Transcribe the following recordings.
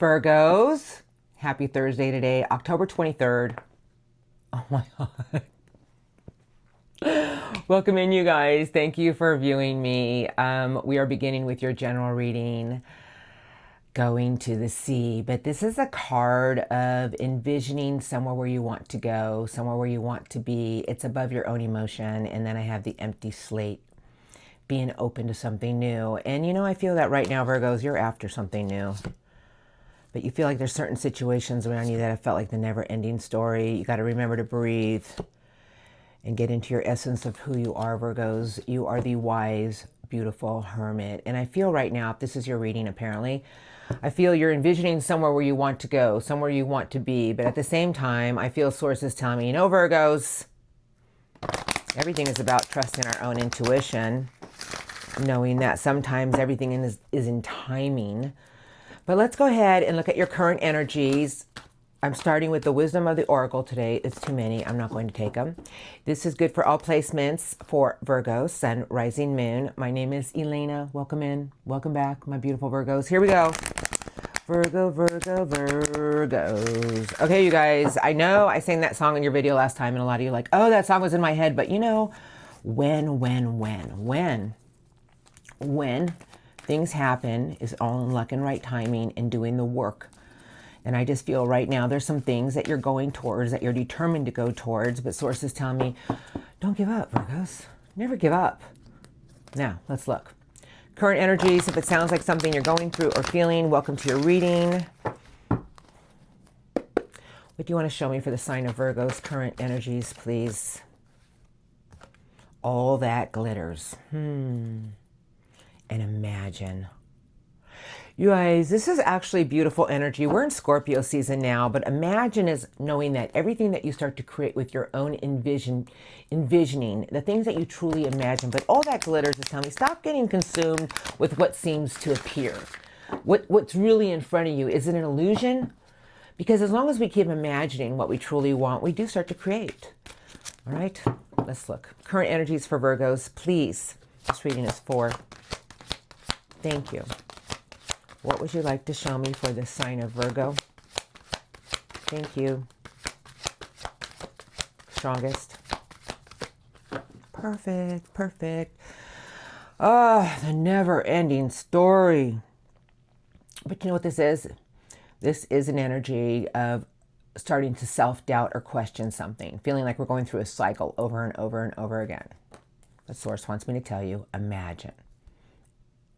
Virgos, happy Thursday today, October 23rd. Oh my God. Welcome in, you guys. Thank you for viewing me. We are beginning with your general reading, going to the sea. But this is a card of envisioning somewhere where you want to go, somewhere where you want to be. It's above your own emotion. And then I have the empty slate, being open to something new. And I feel that right now, Virgos, you're after something new. But you feel like there's certain situations around you that have felt like the never-ending story. You got to remember to breathe and get into your essence of who you are, Virgos. You are the wise, beautiful hermit. And I feel right now, if this is your reading apparently, I feel you're envisioning somewhere where you want to go, somewhere you want to be. But at the same time, I feel sources telling me, Virgos, everything is about trusting our own intuition, knowing that sometimes everything is in timing. But let's go ahead and look at your current energies. I'm starting with the wisdom of the oracle today. It's too many. I'm not going to take them. This is good for all placements for Virgo, sun, rising, moon. My name is Elena. Welcome in. Welcome back, my beautiful Virgos. Here we go. Virgo, Virgo, Virgos. Okay, you guys, I know I sang that song in your video last time, and a lot of you are like, oh, that song was in my head. But when things happen is all in luck and right timing and doing the work. And I just feel right now there's some things that you're going towards, that you're determined to go towards, but sources tell me, don't give up, Virgos. Never give up. Now, let's look. Current energies, if it sounds like something you're going through or feeling, welcome to your reading. What do you want to show me for the sign of Virgo's current energies, please? All that glitters. And imagine. You guys, this is actually beautiful energy. We're in Scorpio season now, but imagine is knowing that everything that you start to create with your own envisioning, the things that you truly imagine, but all that glitters is telling me, stop getting consumed with what seems to appear. What's really in front of you, is it an illusion? Because as long as we keep imagining what we truly want, we do start to create. All right, let's look. Current energies for Virgos, please. This reading is for. Thank you. What would you like to show me for the sign of Virgo? Thank you. Strongest. Perfect, perfect. Ah, the never-ending story. But you know what this is? This is an energy of starting to self-doubt or question something, feeling like we're going through a cycle over and over and over again. The source wants me to tell you, imagine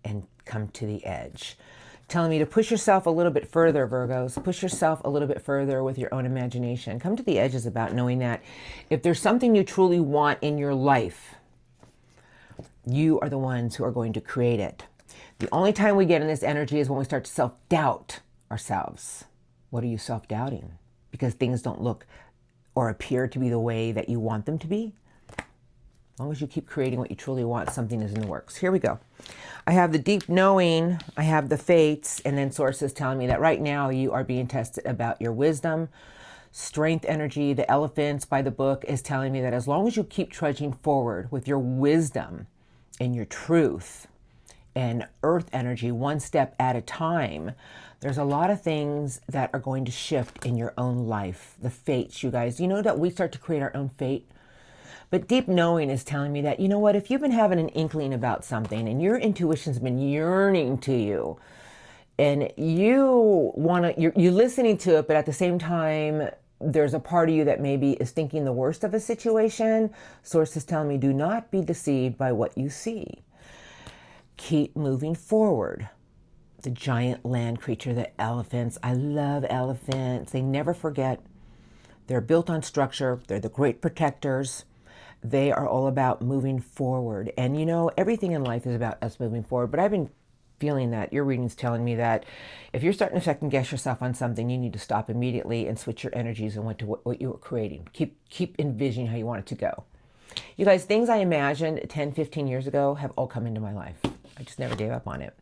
and come to the edge. Telling me to push yourself a little bit further, Virgos. Push yourself a little bit further with your own imagination. Come to the edge is about knowing that if there's something you truly want in your life, you are the ones who are going to create it. The only time we get in this energy is when we start to self-doubt ourselves. What are you self-doubting? Because things don't look or appear to be the way that you want them to be. As long as you keep creating what you truly want, something is in the works. Here we go. I have the deep knowing, I have the fates, and then sources telling me that right now you are being tested about your wisdom, strength energy. The elephants by the book is telling me that as long as you keep trudging forward with your wisdom and your truth and earth energy, one step at a time, there's a lot of things that are going to shift in your own life. The fates, you guys. You know that we start to create our own fate? But deep knowing is telling me that, if you've been having an inkling about something and your intuition's been yearning to you and you're listening to it, but at the same time, there's a part of you that maybe is thinking the worst of a situation, sources telling me, do not be deceived by what you see. Keep moving forward. The giant land creature, the elephants. I love elephants. They never forget. They're built on structure. They're the great protectors. They are all about moving forward. And everything in life is about us moving forward. But I've been feeling that your reading's telling me that if you're starting to second guess yourself on something, you need to stop immediately and switch your energies and what you were creating. Keep envisioning how you want it to go. You guys, things I imagined 10, 15 years ago have all come into my life. I just never gave up on it.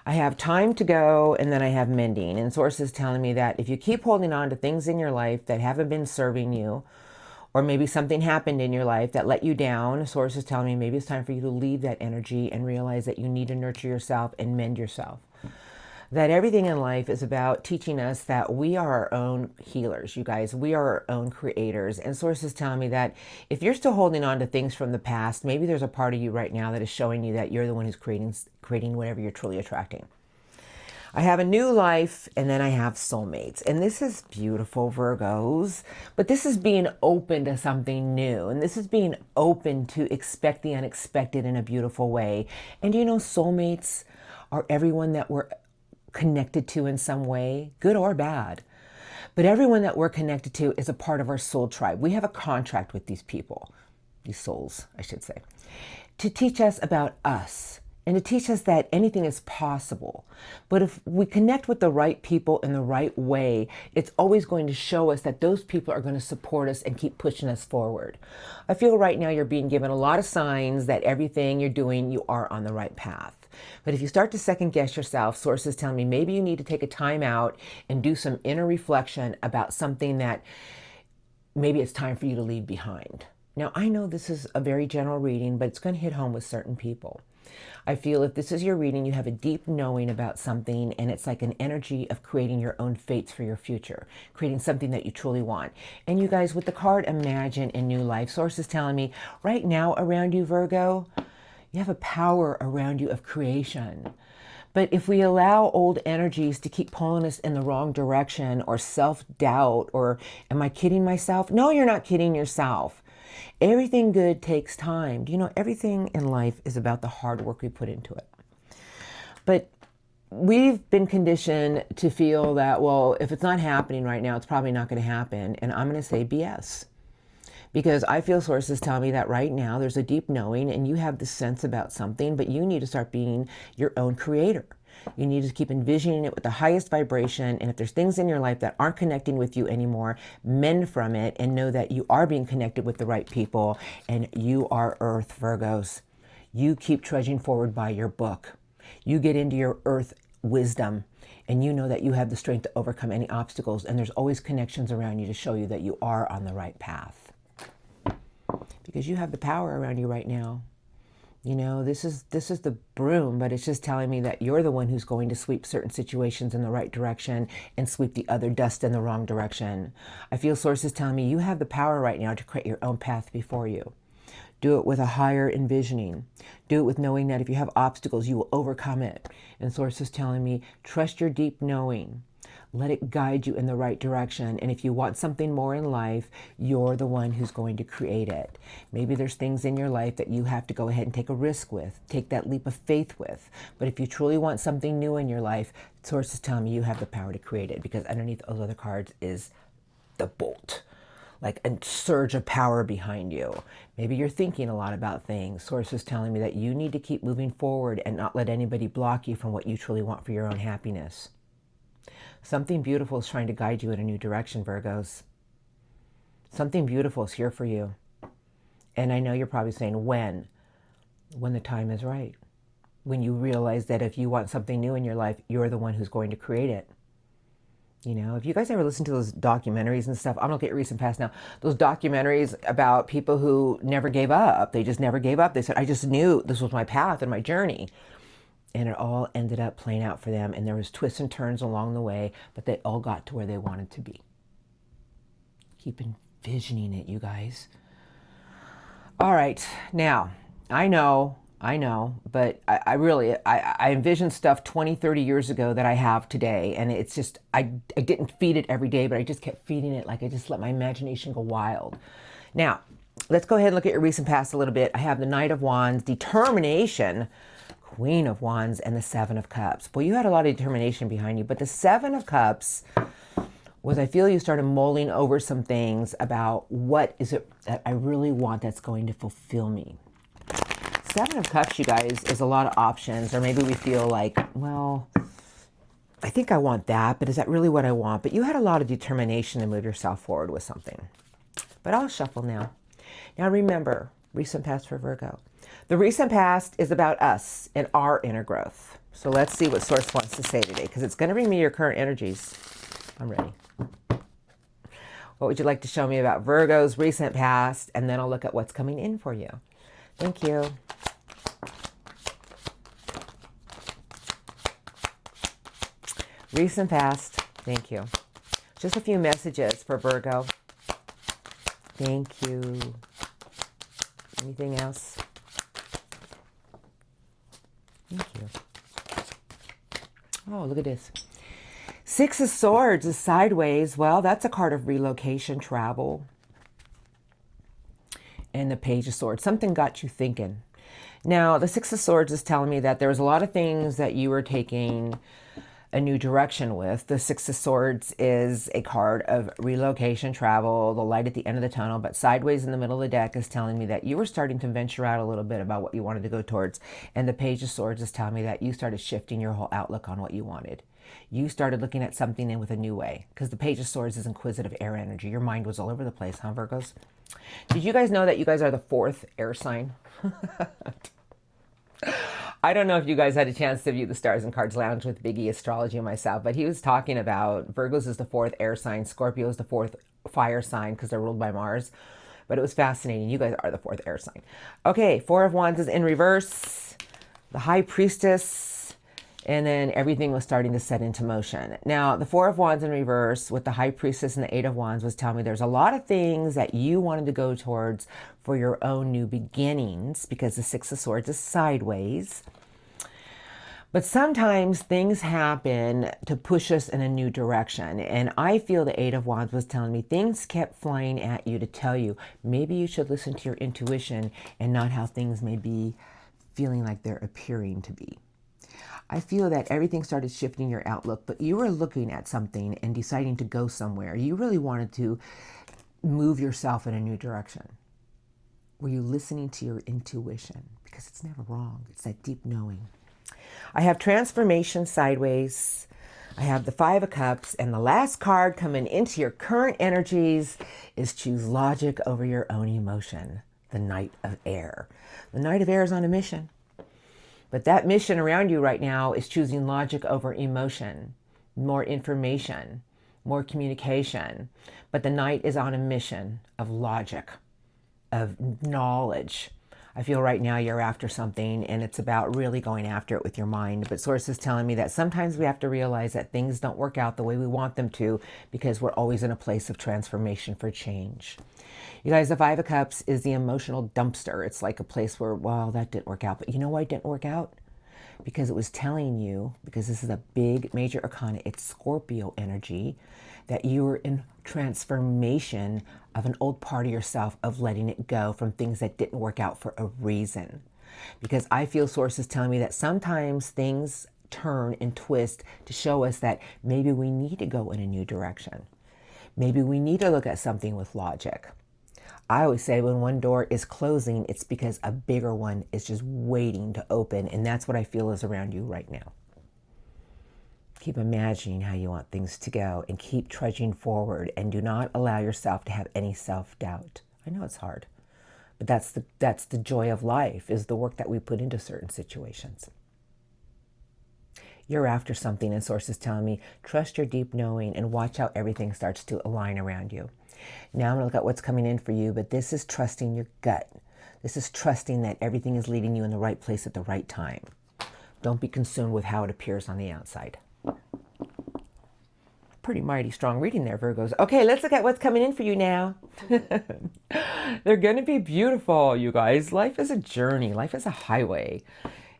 I have time to go, and then I have mending. And sources telling me that if you keep holding on to things in your life that haven't been serving you, or maybe something happened in your life that let you down, sources telling me maybe it's time for you to leave that energy and realize that you need to nurture yourself and mend yourself. that everything in life is about teaching us that we are our own healers, you guys. We are our own creators. And Source is telling me that if you're still holding on to things from the past, maybe there's a part of you right now that is showing you that you're the one who's creating whatever you're truly attracting. I have a new life, and then I have soulmates. And this is beautiful, Virgos. But this is being open to something new. And this is being open to expect the unexpected in a beautiful way. And you know, soulmates are everyone that we're connected to in some way, good or bad. But everyone that we're connected to is a part of our soul tribe. We have a contract with these people, these souls, I should say, to teach us about us. And to teach us that anything is possible. But if we connect with the right people in the right way, it's always going to show us that those people are going to support us and keep pushing us forward. I feel right now you're being given a lot of signs that everything you're doing, you are on the right path. But if you start to second guess yourself, Source is telling me maybe you need to take a time out and do some inner reflection about something that maybe it's time for you to leave behind. Now, I know this is a very general reading, but it's going to hit home with certain people. I feel if this is your reading, you have a deep knowing about something, and it's like an energy of creating your own fates for your future, creating something that you truly want. And you guys, with the card Imagine in New Life, Source is telling me right now around you, Virgo, you have a power around you of creation. But if we allow old energies to keep pulling us in the wrong direction, or self-doubt, or am I kidding myself? No, you're not kidding yourself. Everything good takes time. Do you know everything in life is about the hard work we put into it? But we've been conditioned to feel that, well, if it's not happening right now, it's probably not going to happen. And I'm going to say BS. Because I feel sources tell me that right now there's a deep knowing and you have the sense about something, but you need to start being your own creator. You need to keep envisioning it with the highest vibration. And if there's things in your life that aren't connecting with you anymore, mend from it and know that you are being connected with the right people. And you are Earth, Virgos. You keep trudging forward by your book. You get into your Earth wisdom. And you know that you have the strength to overcome any obstacles. And there's always connections around you to show you that you are on the right path. Because you have the power around you right now. You know, this is the broom, but it's just telling me that you're the one who's going to sweep certain situations in the right direction and sweep the other dust in the wrong direction. I feel sources telling me you have the power right now to create your own path before you. Do it with a higher envisioning. Do it with knowing that if you have obstacles, you will overcome it. And sources telling me, trust your deep knowing. Let it guide you in the right direction. And if you want something more in life, you're the one who's going to create it. Maybe there's things in your life that you have to go ahead and take a risk with, take that leap of faith with. But if you truly want something new in your life, sources tell me you have the power to create it, because underneath those other cards is the bolt, like a surge of power behind you. Maybe you're thinking a lot about things. Sources telling me that you need to keep moving forward and not let anybody block you from what you truly want for your own happiness. Something beautiful is trying to guide you in a new direction, Virgos. Something beautiful is here for you. And I know you're probably saying, when? When the time is right. When you realize that if you want something new in your life, you're the one who's going to create it. You know, if you guys ever listen to those documentaries and stuff, I'm going to get recent past now, those documentaries about people who never gave up. They just never gave up. They said, I just knew this was my path and my journey. And it all ended up playing out for them. And there was twists and turns along the way, but they all got to where they wanted to be. Keep envisioning it, you guys. All right. Now, I know, but I envisioned stuff 20, 30 years ago that I have today. And it's just, I didn't feed it every day, but I just kept feeding it. Like I just let my imagination go wild. Now, let's go ahead and look at your recent past a little bit. I have the Knight of Wands, determination, Queen of Wands, and the Seven of Cups. Boy, you had a lot of determination behind you, but the Seven of Cups was, I feel you started mulling over some things about what is it that I really want that's going to fulfill me. Seven of Cups, you guys, is a lot of options, or maybe we feel like, well, I think I want that, but is that really what I want? But you had a lot of determination to move yourself forward with something. But I'll shuffle now. Now remember, recent past for Virgo. The recent past is about us and our inner growth. So let's see what Source wants to say today, because it's going to bring me your current energies. I'm ready. What would you like to show me about Virgo's recent past? And then I'll look at what's coming in for you. Thank you. Recent past. Thank you. Just a few messages for Virgo. Thank you. Anything else? Thank you. Oh, look at this. Six of Swords is sideways. Well, that's a card of relocation, travel. And the Page of Swords. Something got you thinking. Now, the Six of Swords is telling me that there was a lot of things that you were taking a new direction with. The Six of Swords is a card of relocation, travel, the light at the end of the tunnel, but sideways in the middle of the deck is telling me that you were starting to venture out a little bit about what you wanted to go towards. And the Page of Swords is telling me that you started shifting your whole outlook on what you wanted. You started looking at something in with a new way, because the Page of Swords is inquisitive air energy. Your mind was all over the place, huh, Virgos? Did you guys know that you guys are the 4th air sign? I don't know if you guys had a chance to view the Stars and Cards Lounge with Biggie Astrology and myself, but he was talking about Virgos is the 4th air sign, Scorpio is the 4th fire sign because they're ruled by Mars. But it was fascinating. You guys are the 4th air sign. Okay, 4 of Wands is in reverse. The High Priestess. And then everything was starting to set into motion. Now, the 4 of Wands in reverse with the High Priestess and the 8 of Wands was telling me there's a lot of things that you wanted to go towards for your own new beginnings, because the 6 of Swords is sideways. But sometimes things happen to push us in a new direction. And I feel the 8 of Wands was telling me things kept flying at you to tell you maybe you should listen to your intuition and not how things may be feeling like they're appearing to be. I feel that everything started shifting your outlook, but you were looking at something and deciding to go somewhere. You really wanted to move yourself in a new direction. Were you listening to your intuition? Because it's never wrong. It's that deep knowing. I have transformation sideways. I have the 5 of Cups, and the last card coming into your current energies is choose logic over your own emotion. The Knight of Air. The Knight of Air is on a mission. But that mission around you right now is choosing logic over emotion, more information, more communication. But the Knight is on a mission of logic, of knowledge. I feel right now you're after something, and it's about really going after it with your mind. But Source is telling me that sometimes we have to realize that things don't work out the way we want them to, because we're always in a place of transformation for change. You guys, the 5 of Cups is the emotional dumpster. It's like a place where, well, that didn't work out. But you know why it didn't work out? Because it was telling you, because this is a big major arcana, it's Scorpio energy, that you were in transformation of an old part of yourself, of letting it go from things that didn't work out for a reason. Because I feel Source is telling me that sometimes things turn and twist to show us that maybe we need to go in a new direction. Maybe we need to look at something with logic. I always say when one door is closing, it's because a bigger one is just waiting to open. And that's what I feel is around you right now. Keep imagining how you want things to go and keep trudging forward, and do not allow yourself to have any self-doubt. I know it's hard, but that's the joy of life, is the work that we put into certain situations. You're after something, and Source is telling me, trust your deep knowing and watch how everything starts to align around you. Now I'm going to look at what's coming in for you, but this is trusting your gut. This is trusting that everything is leading you in the right place at the right time. Don't be consumed with how it appears on the outside. Pretty mighty strong reading there, Virgos. Okay, let's look at what's coming in for you now. They're going to be beautiful, you guys. Life is a journey. Life is a highway.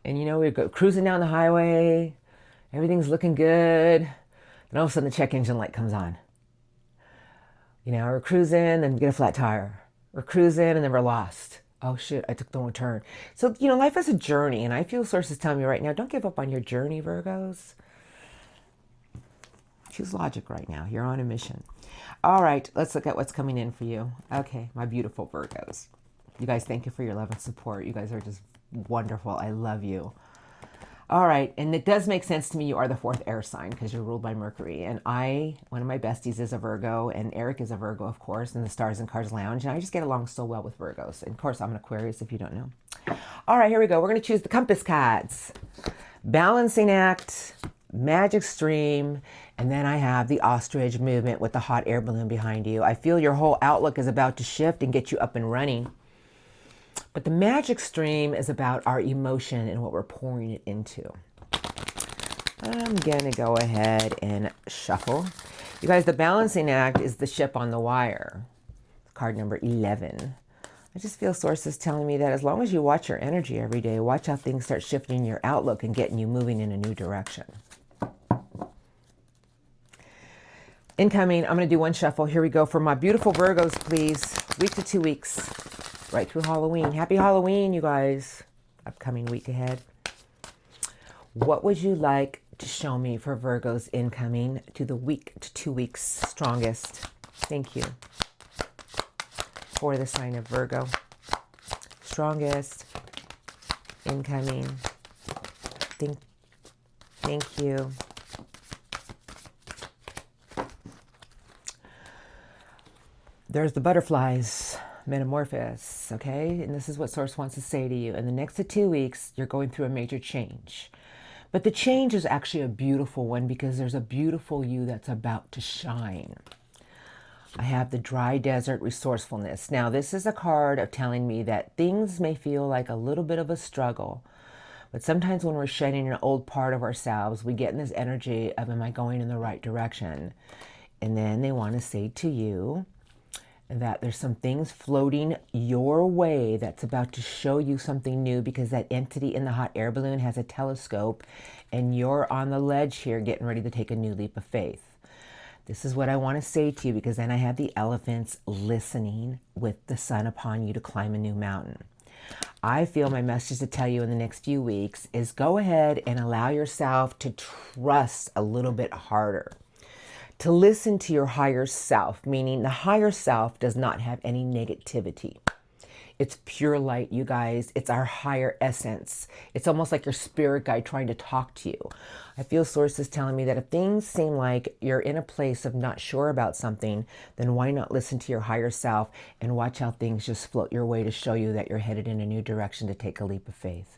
And you know, we go cruising down the highway. Everything's looking good. And all of a sudden the check engine light comes on. You know, we're cruising, then we get a flat tire. We're cruising, and then we're lost. Oh shit, I took the wrong turn. So, you know, life is a journey, and I feel Source is telling me right now, don't give up on your journey, Virgos. Choose logic right now. You're on a mission. All right, let's look at what's coming in for you. Okay, my beautiful Virgos. You guys, thank you for your love and support. You guys are just wonderful. I love you. All right, and it does make sense to me. You are the 4th air sign because you're ruled by Mercury. And one of my besties is a Virgo, and Eric is a Virgo, of course, in the Stars and Cards Lounge. And I just get along so well with Virgos. And of course, I'm an Aquarius, if you don't know. All right, here we go. We're going to choose the Compass cards. Balancing Act, Magic Stream, and then I have the Ostrich movement with the hot air balloon behind you. I feel your whole outlook is about to shift and get you up and running. But the Magic Stream is about our emotion and what we're pouring it into. I'm going to go ahead and shuffle. You guys, the balancing act is the ship on the wire. Card number 11. I just feel sources telling me that as long as you watch your energy every day, watch how things start shifting your outlook and getting you moving in a new direction. Incoming, I'm going to do one shuffle. Here we go for my beautiful Virgos, please. Week to 2 weeks, right through Halloween. Happy Halloween, you guys. Upcoming week ahead. What would you like to show me for Virgos incoming to the week to 2 weeks strongest? Thank you. For the sign of Virgo. Strongest incoming. Thank you. There's the butterflies, metamorphosis, okay? And this is what Source wants to say to you. In the next 2 weeks, you're going through a major change. But the change is actually a beautiful one because there's a beautiful you that's about to shine. I have the dry desert resourcefulness. Now, this is a card of telling me that things may feel like a little bit of a struggle. But sometimes when we're shedding an old part of ourselves, we get in this energy of, am I going in the right direction? And then they want to say to you that there's some things floating your way that's about to show you something new because that entity in the hot air balloon has a telescope and you're on the ledge here getting ready to take a new leap of faith. This is what I want to say to you because then I have the elephants listening with the sun upon you to climb a new mountain. I feel my message to tell you in the next few weeks is go ahead and allow yourself to trust a little bit harder. To listen to your higher self, meaning the higher self does not have any negativity. It's pure light, you guys. It's our higher essence. It's almost like your spirit guide trying to talk to you. I feel sources telling me that if things seem like you're in a place of not sure about something, then why not listen to your higher self and watch how things just float your way to show you that you're headed in a new direction to take a leap of faith.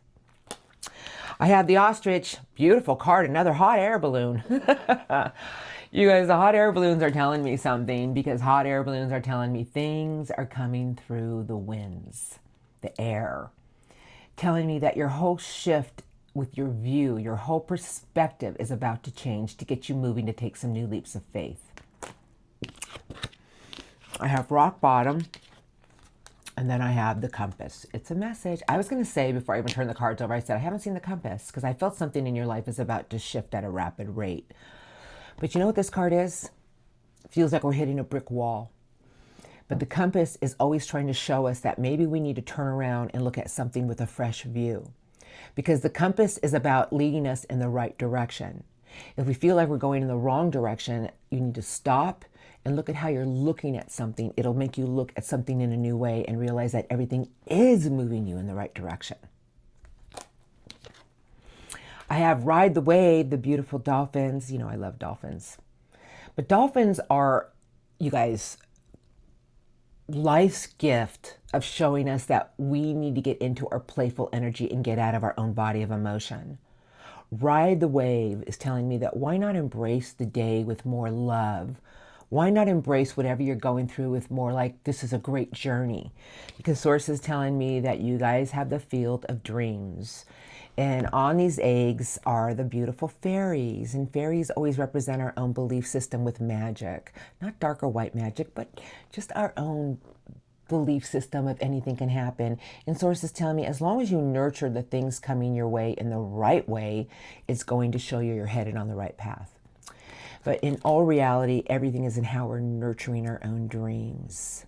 I have the ostrich, beautiful card, another hot air balloon. You guys, the hot air balloons are telling me something because hot air balloons are telling me things are coming through the winds, the air, telling me that your whole shift with your view, your whole perspective is about to change to get you moving to take some new leaps of faith. I have rock bottom. And then I have the compass. It's a message. I was going to say before I even turned the cards over, I said, I haven't seen the compass because I felt something in your life is about to shift at a rapid rate. But you know what this card is? It feels like we're hitting a brick wall. But the compass is always trying to show us that maybe we need to turn around and look at something with a fresh view. Because the compass is about leading us in the right direction. If we feel like we're going in the wrong direction, you need to stop and look at how you're looking at something. It'll make you look at something in a new way and realize that everything is moving you in the right direction. I have Ride the Wave, the beautiful dolphins. You know, I love dolphins. But dolphins are, you guys, life's gift of showing us that we need to get into our playful energy and get out of our own body of emotion. Ride the Wave is telling me that why not embrace the day with more love? Why not embrace whatever you're going through with more like, this is a great journey? Because Source is telling me that you guys have the field of dreams. And on these eggs are the beautiful fairies. And fairies always represent our own belief system with magic. Not dark or white magic, but just our own belief system of anything can happen. And Source is telling me as long as you nurture the things coming your way in the right way, it's going to show you you're headed on the right path. But in all reality, everything is in how we're nurturing our own dreams.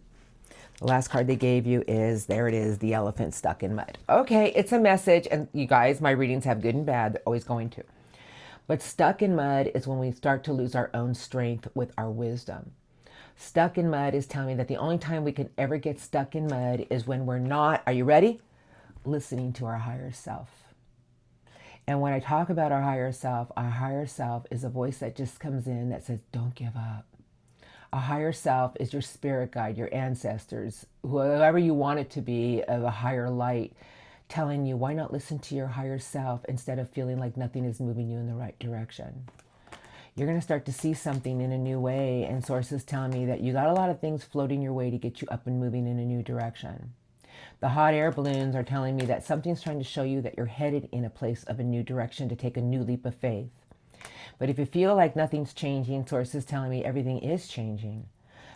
The last card they gave you is, there it is, the elephant stuck in mud. Okay, it's a message. And you guys, my readings have good and bad. They're always going to. But stuck in mud is when we start to lose our own strength with our wisdom. Stuck in mud is telling me that the only time we can ever get stuck in mud is when we're not, are you ready? Listening to our higher self. And when I talk about our higher self is a voice that just comes in that says, don't give up. A higher self is your spirit guide, your ancestors, whoever you want it to be, of a higher light, telling you, why not listen to your higher self instead of feeling like nothing is moving you in the right direction? You're going to start to see something in a new way, and sources telling me that you got a lot of things floating your way to get you up and moving in a new direction. The hot air balloons are telling me that something's trying to show you that you're headed in a place of a new direction to take a new leap of faith. But if you feel like nothing's changing, Source is telling me everything is changing.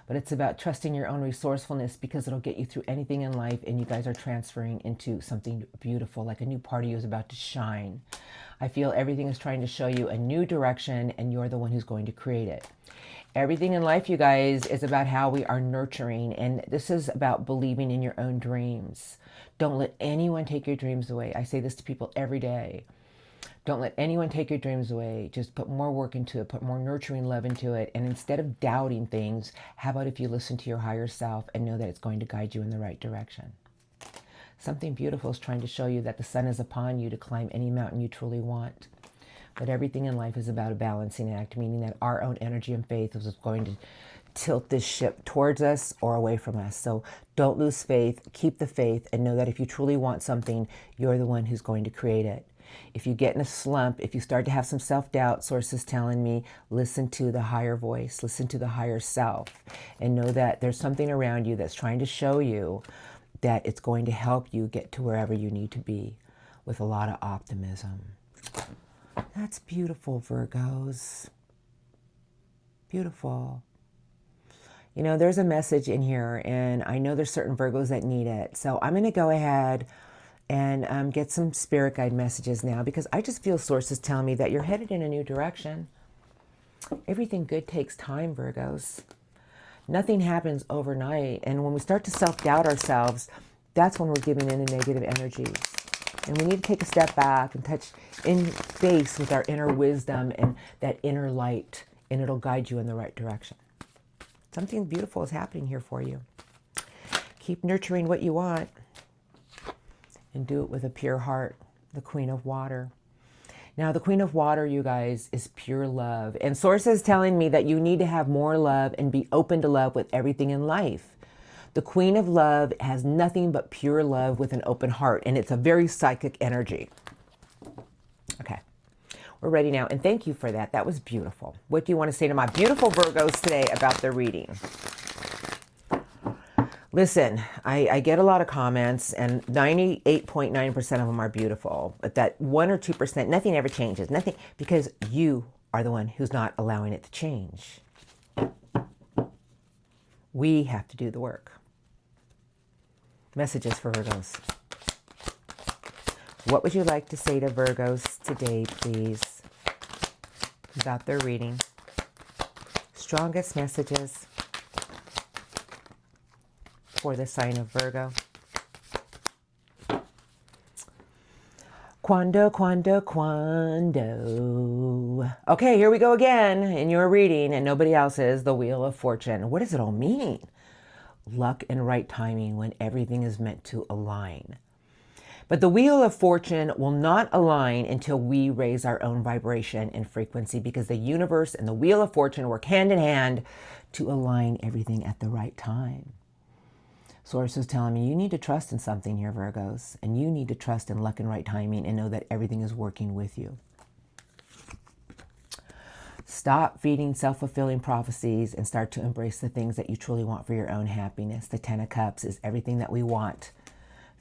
But it's about trusting your own resourcefulness, because it'll get you through anything in life, and you guys are transferring into something beautiful, like a new part of you is about to shine. I feel everything is trying to show you a new direction, and you're the one who's going to create it. Everything in life, you guys, is about how we are nurturing, and this is about believing in your own dreams. Don't let anyone take your dreams away. I say this to people every day. Don't let anyone take your dreams away. Just put more work into it, put more nurturing love into it. And instead of doubting things, how about if you listen to your higher self and know that it's going to guide you in the right direction? Something beautiful is trying to show you that the sun is upon you to climb any mountain you truly want. But everything in life is about a balancing act, meaning that our own energy and faith is going to tilt this ship towards us or away from us. So don't lose faith, keep the faith, and know that if you truly want something, you're the one who's going to create it. If you get in a slump, if you start to have some self-doubt, Source is telling me, listen to the higher voice, listen to the higher self, and know that there's something around you that's trying to show you that it's going to help you get to wherever you need to be with a lot of optimism. That's beautiful, Virgos. Beautiful. You know, there's a message in here, and I know there's certain Virgos that need it. So I'm going to go ahead and get some spirit guide messages now, because I just feel Source is telling me that you're headed in a new direction. Everything good takes time, Virgos. Nothing happens overnight. And when we start to self-doubt ourselves, that's when we're giving in the negative energies. And we need to take a step back and touch in face with our inner wisdom and that inner light, and it'll guide you in the right direction. Something beautiful is happening here for you. Keep nurturing what you want, and do it with a pure heart, the Queen of Water. Now, the Queen of Water, you guys, is pure love. And Source is telling me that you need to have more love and be open to love with everything in life. The Queen of Love has nothing but pure love with an open heart, and it's a very psychic energy. Okay, we're ready now, and thank you for that. That was beautiful. What do you want to say to my beautiful Virgos today about the reading? Listen, I get a lot of comments, and 98.9% of them are beautiful. But that 1 or 2%, nothing ever changes. Nothing, because you are the one who's not allowing it to change. We have to do the work. Messages for Virgos. What would you like to say to Virgos today, please, about their reading? Strongest messages for the sign of Virgo. Quando. Okay, here we go again in your reading, and nobody else's, the Wheel of Fortune. What does it all mean? Luck and right timing when everything is meant to align. But the Wheel of Fortune will not align until we raise our own vibration and frequency, because the universe and the Wheel of Fortune work hand in hand to align everything at the right time. Source is telling me you need to trust in something here, Virgos, and you need to trust in luck and right timing and know that everything is working with you. Stop feeding self-fulfilling prophecies and start to embrace the things that you truly want for your own happiness. The 10 of Cups is everything that we want.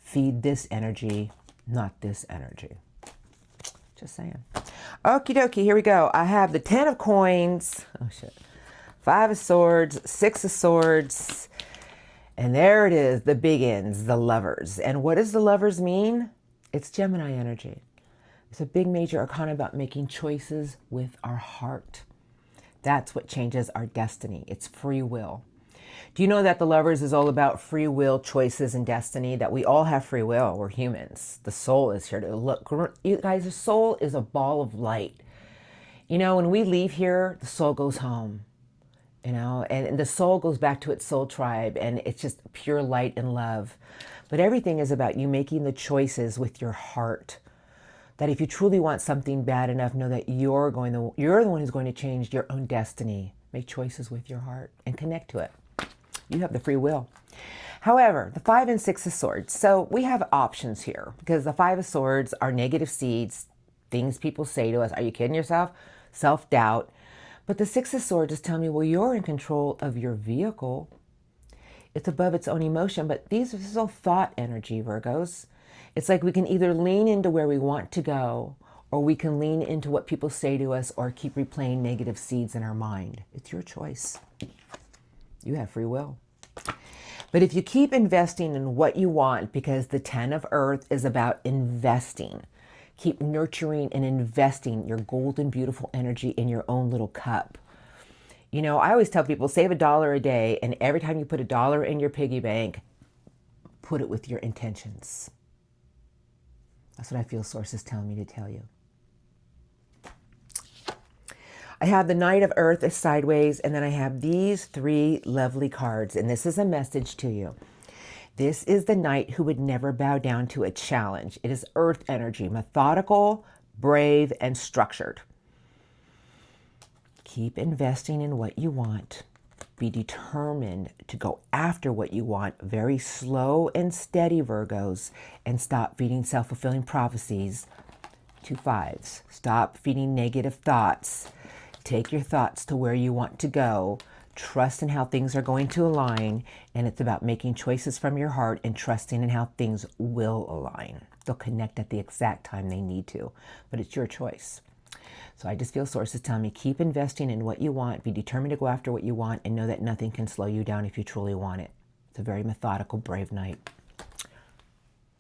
Feed this energy, not this energy. Just saying. Okie dokie, here we go. I have the 10 of Coins. Oh, shit. 5 of Swords, 6 of Swords. And there it is, the big ends, the Lovers. And what does the Lovers mean? It's Gemini energy. It's a big major arcana about making choices with our heart. That's what changes our destiny. It's free will. Do you know that the Lovers is all about free will, choices, and destiny? That we all have free will. We're humans. The soul is here to look. You guys, the soul is a ball of light. You know, when we leave here, the soul goes home. You know, and the soul goes back to its soul tribe, and it's just pure light and love. But everything is about you making the choices with your heart. That if you truly want something bad enough, know that you're the one who's going to change your own destiny. Make choices with your heart and connect to it. You have the free will. However, the 5 and 6 of Swords. So we have options here, because the 5 of Swords are negative seeds, things people say to us. Are you kidding yourself? Self-doubt. But the 6 of Swords is telling me, well, you're in control of your vehicle. It's above its own emotion, but this is all thought energy, Virgos. It's like we can either lean into where we want to go, or we can lean into what people say to us or keep replaying negative seeds in our mind. It's your choice. You have free will. But if you keep investing in what you want, because the 10 of Earth is about investing, keep nurturing and investing your golden, beautiful energy in your own little cup. You know, I always tell people, save $1 a day, and every time you put $1 in your piggy bank, put it with your intentions. That's what I feel Source is telling me to tell you. I have the Knight of Earth is sideways, and then I have these 3 lovely cards, and this is a message to you. This is the Knight who would never bow down to a challenge. It is Earth energy, methodical, brave, and structured. Keep investing in what you want. Be determined to go after what you want. Very slow and steady, Virgos, and stop feeding self-fulfilling prophecies to 5s. Stop feeding negative thoughts. Take your thoughts to where you want to go. Trust in how things are going to align, and it's about making choices from your heart and trusting in how things will align. They'll connect at the exact time they need to, but it's your choice. So I just feel Source is telling me, keep investing in what you want, be determined to go after what you want, and know that nothing can slow you down if you truly want it. It's a very methodical, brave Knight.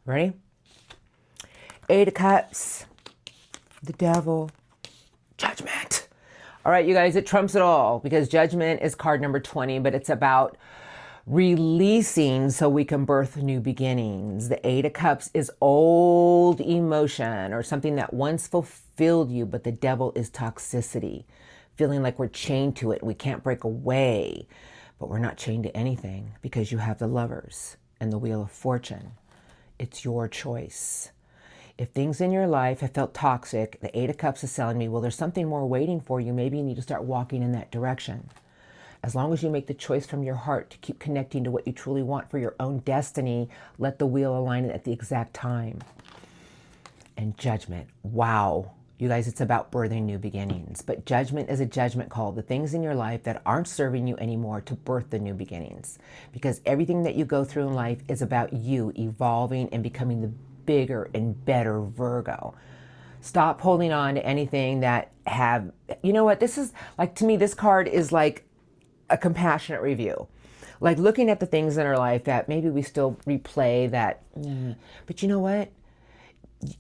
Ready? 8 of Cups, the Devil, Judgment. All right, you guys, it trumps it all, because Judgment is card number 20, but it's about releasing so we can birth new beginnings. The 8 of Cups is old emotion or something that once fulfilled you, but the Devil is toxicity, feeling like we're chained to it. We can't break away, but we're not chained to anything, because you have the Lovers and the Wheel of Fortune. It's your choice. If things in your life have felt toxic, the 8 of Cups is telling me, well, there's something more waiting for you. Maybe you need to start walking in that direction. As long as you make the choice from your heart to keep connecting to what you truly want for your own destiny, let the wheel align at the exact time. And Judgment. Wow. You guys, it's about birthing new beginnings. But Judgment is a judgment call. The things in your life that aren't serving you anymore, to birth the new beginnings. Because everything that you go through in life is about you evolving and becoming the bigger and better Virgo. Stop holding on to anything that have, you know what, this is like, to me, this card is like a compassionate review. Like looking at the things in our life that maybe we still replay that, but you know what?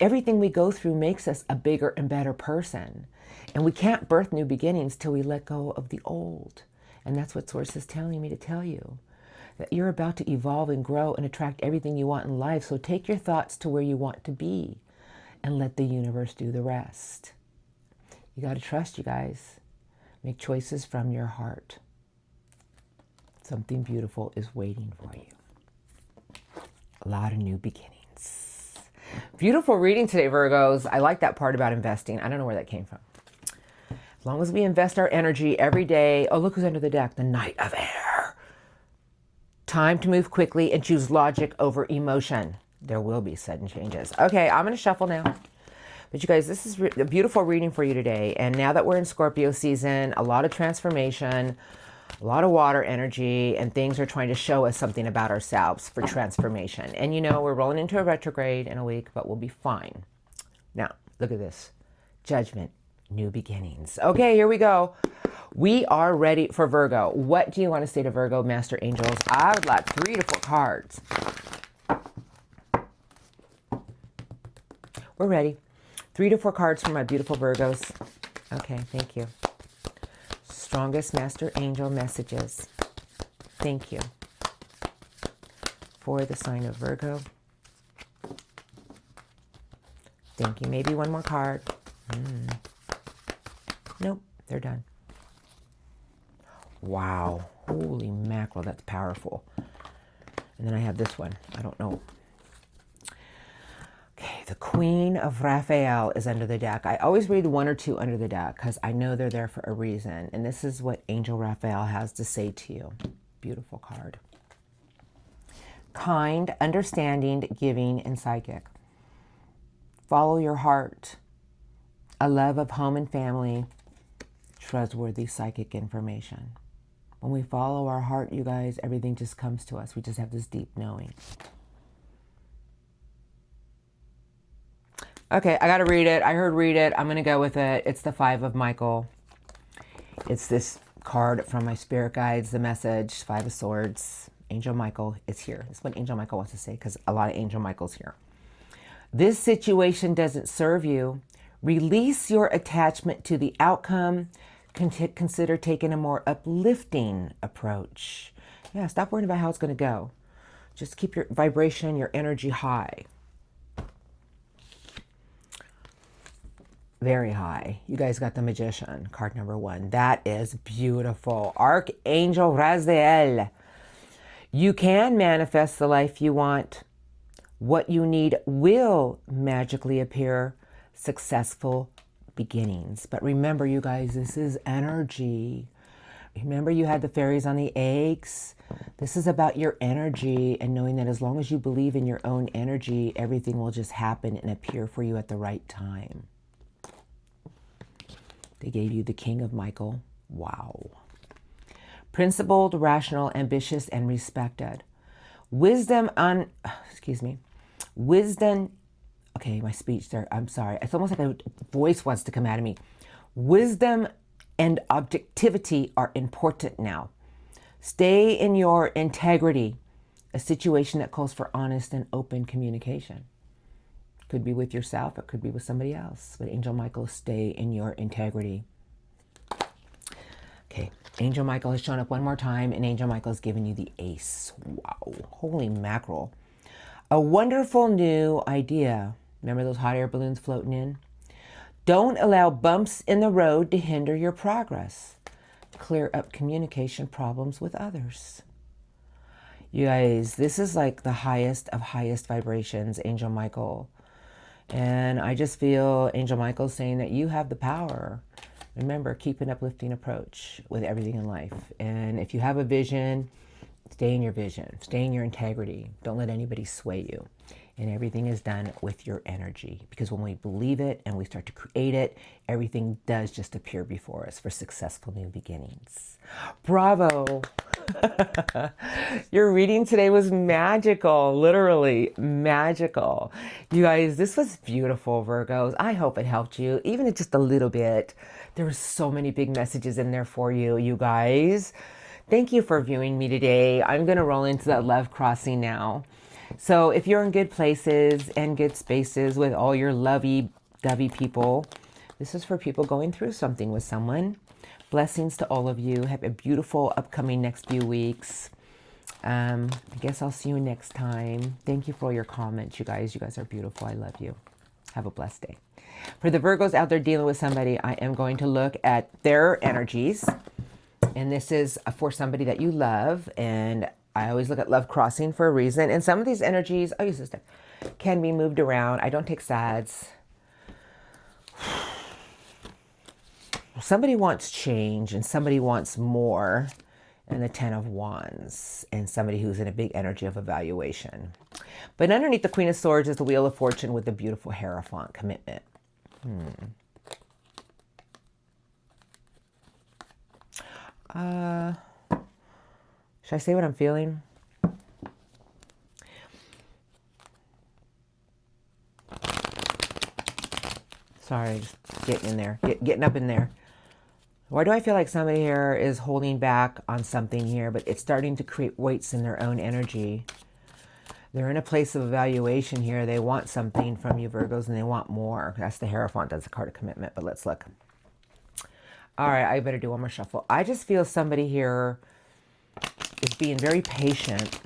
Everything we go through makes us a bigger and better person. And we can't birth new beginnings till we let go of the old. And that's what Source is telling me to tell you. That you're about to evolve and grow and attract everything you want in life. So take your thoughts to where you want to be and let the universe do the rest. You got to trust, you guys. Make choices from your heart. Something beautiful is waiting for you. A lot of new beginnings. Beautiful reading today, Virgos. I like that part about investing. I don't know where that came from. As long as we invest our energy every day. Oh, look who's under the deck. The Knight of Air. Time to move quickly and choose logic over emotion. There will be sudden changes. Okay, I'm going to shuffle now. But you guys, this is a beautiful reading for you today. And now that we're in Scorpio season, a lot of transformation, a lot of water energy, and things are trying to show us something about ourselves for transformation. And you know, we're rolling into a retrograde in a week, but we'll be fine. Now, look at this. Judgment, new beginnings. Okay, here we go. We are ready for Virgo. What do you want to say to Virgo, Master Angels? I would like 3 to 4 cards. We're ready. 3 to 4 cards for my beautiful Virgos. Okay, thank you. Strongest Master Angel messages. Thank you. For the sign of Virgo. Thank you. Maybe one more card. Nope, they're done. Wow. Holy mackerel, that's powerful. And then I have this one. I don't know. Okay, the Queen of Raphael is under the deck. I always read 1 or 2 under the deck because I know they're there for a reason. And this is what Angel Raphael has to say to you. Beautiful card. Kind, understanding, giving, and psychic. Follow your heart. A love of home and family. Trustworthy psychic information. When we follow our heart, you guys, everything just comes to us. We just have this deep knowing. Okay, I got to read it. I heard read it. I'm going to go with it. It's the Five of Michael. It's this card from my spirit guides, the message, Five of Swords. Angel Michael is here. That's what Angel Michael wants to say, because a lot of Angel Michael's here. This situation doesn't serve you. Release your attachment to the outcome. Consider taking a more uplifting approach. Yeah, stop worrying about how it's going to go. Just keep your vibration, your energy high. Very high. You guys got the Magician, card number 1. That is beautiful. Archangel Raziel. You can manifest the life you want. What you need will magically appear. Successful beginnings. But remember, you guys, this is energy. Remember, you had the fairies on the eggs. This is about your energy and knowing that as long as you believe in your own energy, everything will just happen and appear for you at the right time. They gave you the King of Michael. Wow. Principled, rational, ambitious, and respected. Wisdom. Okay, my speech there. I'm sorry. It's almost like a voice wants to come out of me. Wisdom and objectivity are important now. Stay in your integrity. A situation that calls for honest and open communication. Could be with yourself, it could be with somebody else. But Angel Michael, stay in your integrity. Okay, Angel Michael has shown up one more time, and Angel Michael has given you the Ace. Wow, holy mackerel. A wonderful new idea. Remember those hot air balloons floating in? Don't allow bumps in the road to hinder your progress. Clear up communication problems with others. You guys, this is like the highest of highest vibrations, Angel Michael. And I just feel Angel Michael saying that you have the power. Remember, keep an uplifting approach with everything in life. And if you have a vision, stay in your vision. Stay in your integrity. Don't let anybody sway you. And everything is done with your energy. Because when we believe it and we start to create it, everything does just appear before us for successful new beginnings. Bravo! Your reading today was magical, literally magical. You guys, this was beautiful, Virgos. I hope it helped you, even if just a little bit. There were so many big messages in there for you, you guys. Thank you for viewing me today. I'm going to roll into that love crossing now. So if you're in good places and good spaces with all your lovey-dovey people, this is for people going through something with someone. Blessings to all of you. Have a beautiful upcoming next few weeks. I guess I'll see you next time. Thank you for all your comments, you guys. You guys are beautiful. I love you. Have a blessed day. For the Virgos out there dealing with somebody, I am going to look at their energies. And this is for somebody that you love. And I always look at love crossing for a reason. And some of these energies, I'll use this stuff, can be moved around. I don't take sides. Somebody wants change and somebody wants more. And the 10 of Wands. And somebody who's in a big energy of evaluation. But underneath the Queen of Swords is the Wheel of Fortune with the beautiful Hierophant, commitment. Should I say what I'm feeling? Sorry, just getting in there, getting up in there. Why do I feel like somebody here is holding back on something here, but it's starting to create weights in their own energy? They're in a place of evaluation here. They want something from you, Virgos, and they want more. That's the Hierophant. That's the card of commitment, but let's look. All right, I better do one more shuffle. I just feel somebody here is being very patient.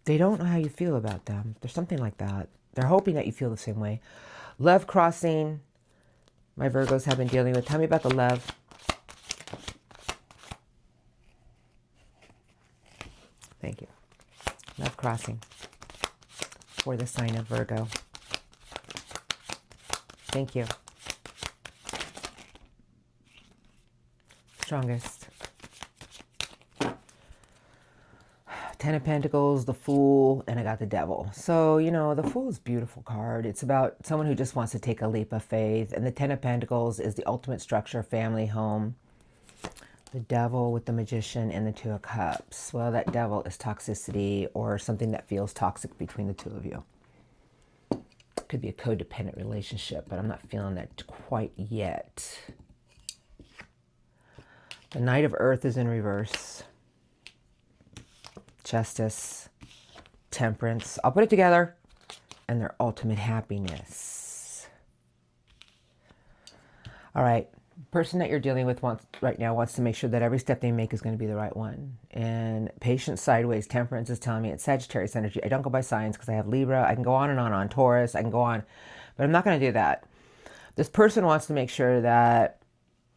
They don't know how you feel about them. There's something like that. They're hoping that you feel the same way. Love crossing. My Virgos have been dealing with. Tell me about the love. Thank you. Love crossing for the sign of Virgo. Thank you. Strongest. 10 of Pentacles, the Fool, and I got the Devil. So, you know, the Fool is a beautiful card. It's about someone who just wants to take a leap of faith. And the 10 of Pentacles is the ultimate structure, family, home. The Devil with the Magician and the Two of Cups. Well, that Devil is toxicity or something that feels toxic between the two of you. Could be a codependent relationship, but I'm not feeling that quite yet. The Knight of Earth is in reverse. Justice, Temperance. I'll put it together. And their ultimate happiness. All right. Person that you're dealing with right now wants to make sure that every step they make is going to be the right one. And Patience sideways, Temperance is telling me it's Sagittarius energy. I don't go by signs because I have Libra. I can go on and on Taurus. I can go on, but I'm not going to do that. This person wants to make sure that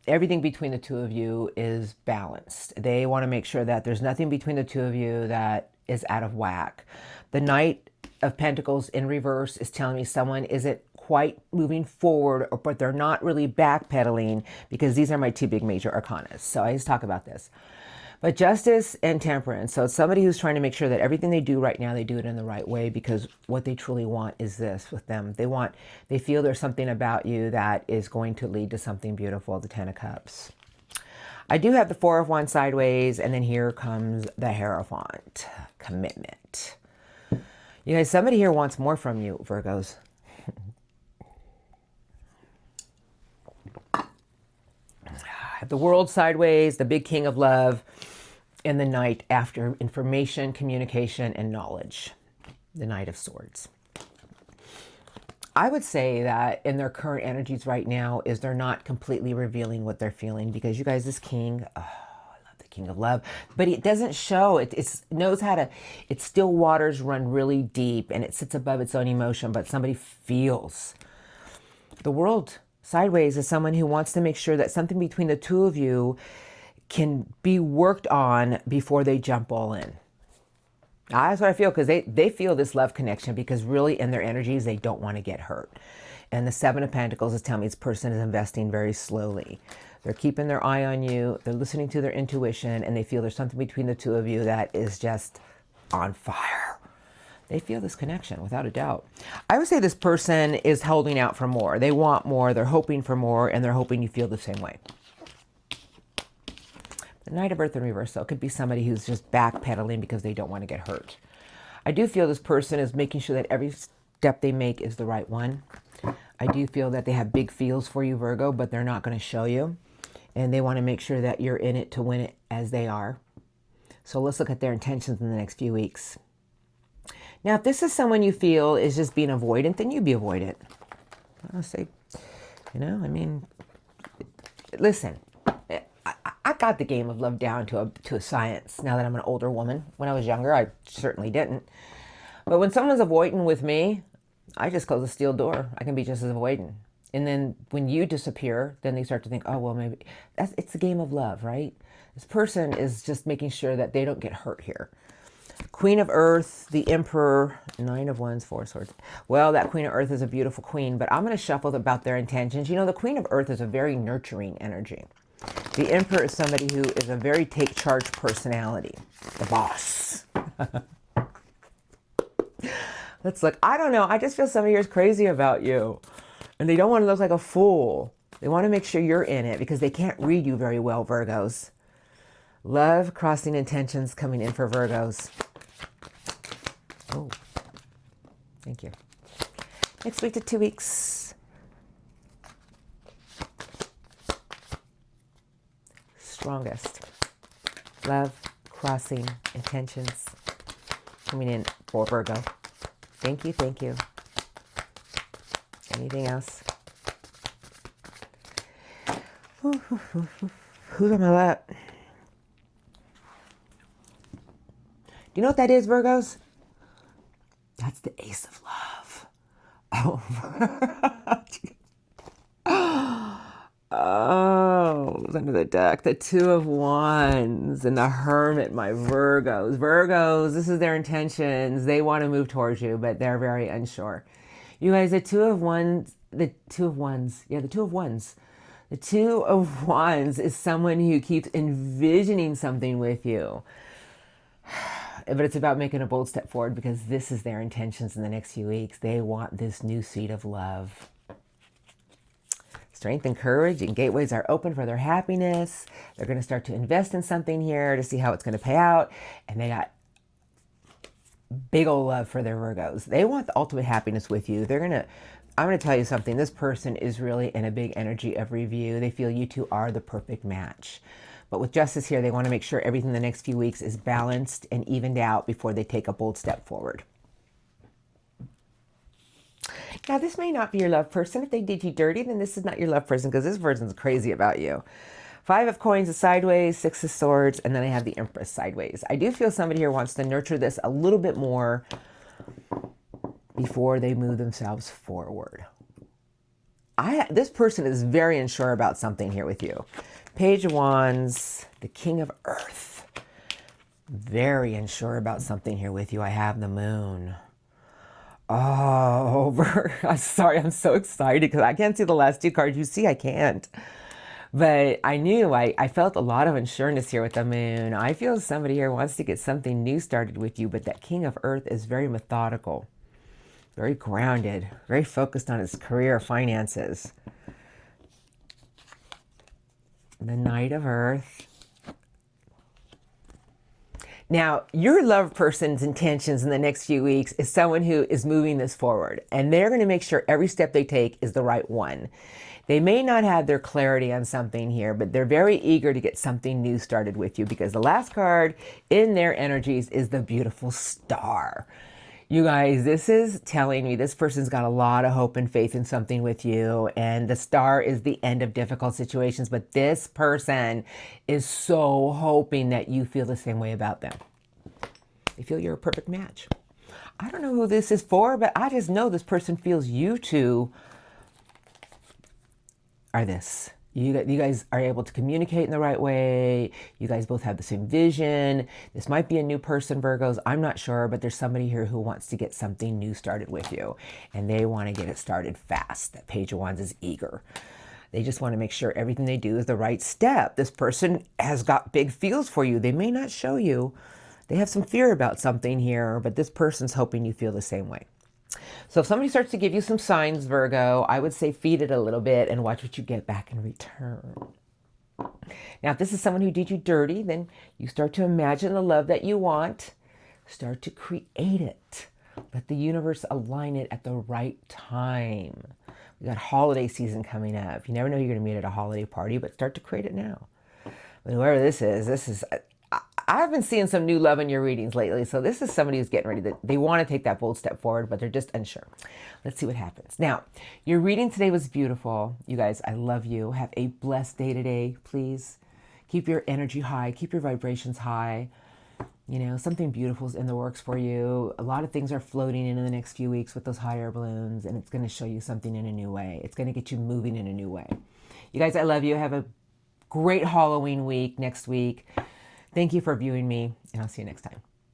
everything between the two of you is balanced. They want to make sure that there's nothing between the two of you that is out of whack. The Knight of Pentacles in reverse is telling me someone isn't quite moving forward, but they're not really backpedaling, because these are my two big major arcanas. So I just talk about this. But Justice and Temperance. So it's somebody who's trying to make sure that everything they do right now, they do it in the right way, because what they truly want is this with them. They feel there's something about you that is going to lead to something beautiful, the Ten of Cups. I do have the Four of Wands sideways, and then here comes the Hierophant, commitment. You guys, somebody here wants more from you, Virgos. The World sideways, the big King of Love, and the Knight after information, communication, and knowledge. The Knight of Swords. I would say that in their current energies right now is they're not completely revealing what they're feeling, because you guys, this King, oh, I love the King of Love, but it doesn't show. It knows how to, its still waters run really deep, and it sits above its own emotion, but somebody feels. The World sideways is someone who wants to make sure that something between the two of you can be worked on before they jump all in. That's what I feel, because they feel this love connection, because really in their energies, they don't want to get hurt. And the Seven of Pentacles is telling me this person is investing very slowly. They're keeping their eye on you. They're listening to their intuition, and they feel there's something between the two of you that is just on fire. They feel this connection without a doubt. I would say this person is holding out for more. They want more. They're hoping for more, and they're hoping you feel the same way. The Knight of Earth in reverse, though, could be somebody who's just backpedaling because they don't want to get hurt. I do feel this person is making sure that every step they make is the right one. I do feel that they have big feels for you, Virgo, but they're not going to show you. And they want to make sure that you're in it to win it as they are. So let's look at their intentions in the next few weeks. Now, if this is someone you feel is just being avoidant, then you be avoidant. I'll say, listen, I got the game of love down to a science now that I'm an older woman. When I was younger, I certainly didn't. But when someone's avoidant with me, I just close the steel door. I can be just as avoidant. And then when you disappear, then they start to think, oh, well, maybe it's a game of love, right? This person is just making sure that they don't get hurt here. Queen of Earth, the Emperor, Nine of Wands, Four of Swords. Well, that Queen of Earth is a beautiful queen, but I'm going to shuffle about their intentions. You know, the Queen of Earth is a very nurturing energy. The Emperor is somebody who is a very take charge personality, the boss. Let's look. I don't know. I just feel somebody here is crazy about you, and they don't want to look like a fool. They want to make sure you're in it because they can't read you very well, Virgos. Love, crossing intentions coming in for Virgos. Oh, thank you. Next week to 2 weeks. Strongest. Love, crossing intentions coming in for Virgo. Thank you, thank you. Anything else? Who's on my lap? Do you know what that is, Virgos? That's the Ace of Love. Oh, it was under the deck. The Two of Wands and the Hermit, my Virgos. Virgos, this is their intentions. They want to move towards you, but they're very unsure. You guys, the Two of Wands. The Two of Wands is someone who keeps envisioning something with you. But it's about making a bold step forward because this is their intentions in the next few weeks. They want this new seed of love. strength and courage, and gateways are open for their happiness. They're going to start to invest in something here to see how it's going to pay out. And they got big old love for their Virgos. They want the ultimate happiness with you. I'm going to tell you something. This person is really in a big energy of review. They feel you two are the perfect match. But with justice here, they want to make sure everything the next few weeks is balanced and evened out before they take a bold step forward. Now, this may not be your love person. If they did you dirty, then this is not your love person, because this person's crazy about you. 5 of coins is sideways, 6 of swords, and then I have the Empress sideways. I do feel somebody here wants to nurture this a little bit more before they move themselves forward. This person is very unsure about something here with you. Page of Wands, the King of Earth. Very unsure about something here with you. I have the Moon. Oh, I'm sorry. I'm so excited because I can't see the last 2 cards. You see, I can't. But I knew, I felt a lot of unsureness here with the Moon. I feel somebody here wants to get something new started with you, but that King of Earth is very methodical, very grounded, very focused on his career, finances. The Knight of Earth. Now, your love person's intentions in the next few weeks is someone who is moving this forward, and they're going to make sure every step they take is the right one. They may not have their clarity on something here, but they're very eager to get something new started with you, because the last card in their energies is the beautiful Star. You guys, this is telling me this person's got a lot of hope and faith in something with you, and the Star is the end of difficult situations, but this person is so hoping that you feel the same way about them. They feel you're a perfect match. I don't know who this is for, but I just know this person feels you two are this. You guys are able to communicate in the right way. You guys both have the same vision. This might be a new person, Virgos. I'm not sure, but there's somebody here who wants to get something new started with you, and they want to get it started fast. That Page of Wands is eager. They just want to make sure everything they do is the right step. This person has got big feels for you. They may not show you. They have some fear about something here, but this person's hoping you feel the same way. So if somebody starts to give you some signs, Virgo, I would say feed it a little bit and watch what you get back in return. Now, if this is someone who did you dirty, then you start to imagine the love that you want. Start to create it. Let the universe align it at the right time. We got holiday season coming up. You never know who you're going to meet at a holiday party, but start to create it now. But whoever this is, I've been seeing some new love in your readings lately. So this is somebody who's getting ready. They want to take that bold step forward, but they're just unsure. Let's see what happens. Now, your reading today was beautiful. You guys, I love you. Have a blessed day today, please. Keep your energy high. Keep your vibrations high. You know, something beautiful is in the works for you. A lot of things are floating in the next few weeks with those hot air balloons, and it's going to show you something in a new way. It's going to get you moving in a new way. You guys, I love you. Have a great Halloween week next week. Thank you for viewing me, and I'll see you next time.